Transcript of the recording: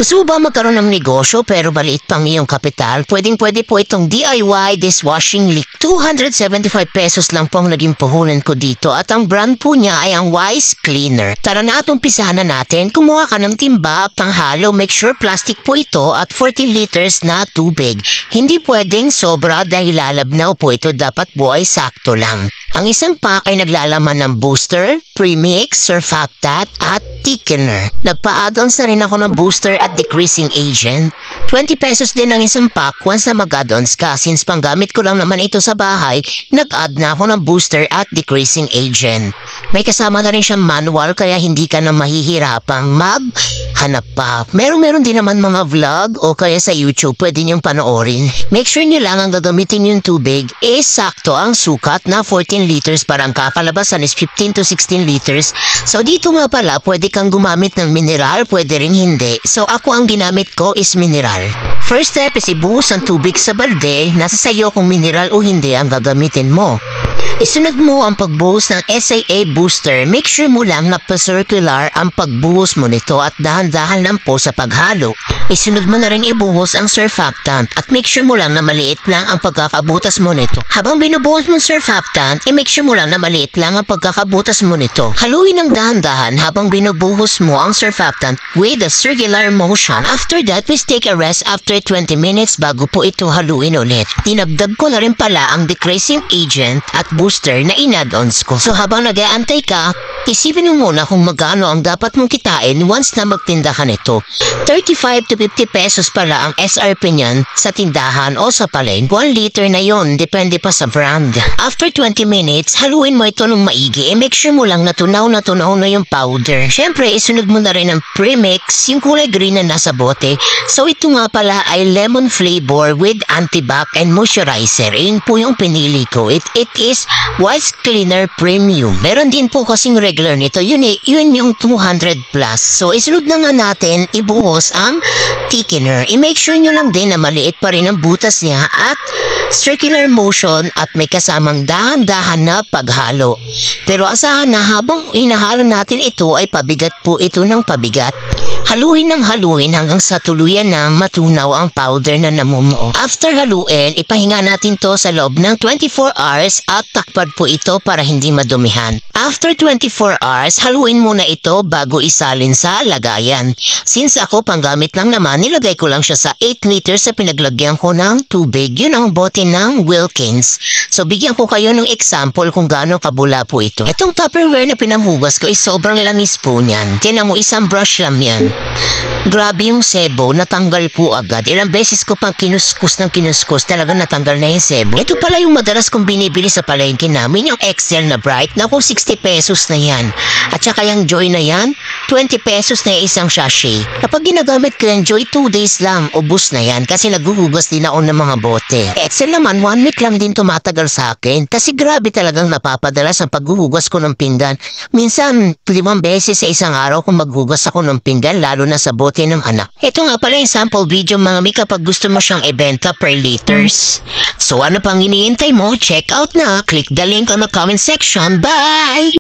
Gusto mo ba magkaroon ng negosyo pero maliit pang iyong kapital? Pwedeng-pwede po itong DIY dishwashing liquid. 275 pesos lang po ang naging puhunan ko dito at ang brand po niya ay ang Wise Cleaner. Tara na at umpisahan na natin. Kumuha ka ng timba at panghalo. Make sure plastic po ito at 14 liters na tubig. Hindi pwedeng sobra dahil lalabnaw po ito. Dapat po ay sakto lang. Ang isang pack ay naglalaman ng booster, premix, surfactant at thickener. Nagpa-add-ons na rin ako ng booster at decreasing agent. 20 pesos din ang isang pack once na mag-add-ons ka. Since panggamit ko lang naman ito sa bahay, nag-add na ako ng booster at decreasing agent. May kasama na rin siyang manual kaya hindi ka na mahihirapang hanap pa. Meron din naman mga vlog o kaya sa YouTube pwede niyong panoorin. Make sure niyo lang ang gagamitin yung tubig sakto ang sukat na 14 liters para ang kakalabasan is 15 to 16 liters. So dito nga pala pwede kang gumamit ng mineral, pwede rin hindi. So ako ang ginamit ko is mineral. First step is ibuhos ang tubig sa balde. Nasa sayo kung mineral o hindi ang gagamitin mo. Isunod mo ang pagbuhos ng SAA booster. Make sure mo lang na pa-circular ang pagbuhos mo nito at dahan-dahan lang po sa paghalo. Isunod mo na rin ibuhos ang surfactant at make sure mo lang na maliit lang ang pagkakabutas mo nito. Habang binubuhos mo ang surfactant, make sure mo lang na maliit lang ang pagkakabutas mo nito. Haluin ng dahan-dahan habang binubuhos mo ang surfactant with a circular motion. After that, please take a rest after 20 minutes bago po ito haluin ulit. Dinagdag ko na rin pala ang decreasing agent at booster na in-add-ons ko. So habang nag-aantay ka, isipin mo muna kung magkano ang dapat mong kitain once na magtinda ka nito. 35 to 50 pesos pala ang SRP niyan sa tindahan o sa palengke. 1 liter na yon, depende pa sa brand. After 20 minutes, haluin mo ito ng maigi. Make sure mo lang na tunaw na yung powder. Siyempre, isunod mo na rin ang premix, yung kulay green na nasa bote. So ito nga pala ay lemon flavor with antibac and moisturizer. Yun po yung pinili ko. It is Wise Cleaner Premium. Meron din po kasing regular nito. Yun yung 200 plus. So isunod na nga natin ibuhos ang thickener. I-make sure nyo lang din na maliit pa rin ang butas niya at circular motion at may kasamang dahan-dahan na paghalo. Pero asahan na habang inahalo natin ito ay pabigat po ito ng pabigat. Haluin ng haluin hanggang sa tuluyan na matunaw ang powder na namumuo. After haluin, ipahinga natin to sa loob ng 24 hours at takpan po ito para hindi madumihan. After 24 hours, haluin muna ito bago isalin sa lagayan. Since ako panggamit lang naman, nilagay ko lang siya sa 8 liters sa pinaglagyan ko ng tubig. Yun ang bote ng Wilkins. So bigyan ko kayo ng example kung gaano kabula po ito. Itong Tupperware na pinamhugas ko is sobrang langis po niyan. Tinan mo, isang brush lang yan. Grabe yung sebo, natanggal po agad. Ilang beses ko pang kinuskus, talagang natanggal na yung sebo. Ito pala yung madalas kong binibili sa palengke namin, yung Excel na Bright. Naku, 60 pesos na yan. At saka yung Joy na yan, 20 pesos na isang sachet. Kapag ginagamit ko yung Joy, 2 days lang, ubus na yan. Kasi naguhugas din ako ng mga bote. Excel naman, 1 week lang din tumatagal sa akin. Kasi grabe talagang napapadalas ang paghuhugas ko ng pinggan. Minsan, 5 beses sa isang araw kung maghugas ako ng pinggan, lalo na sa bote ng anak. Ito nga pala yung sample video mga mi kapag gusto mo siyang ibenta per liters. So ano pang iniintay mo? Check out na. Click the link on the comment section. Bye!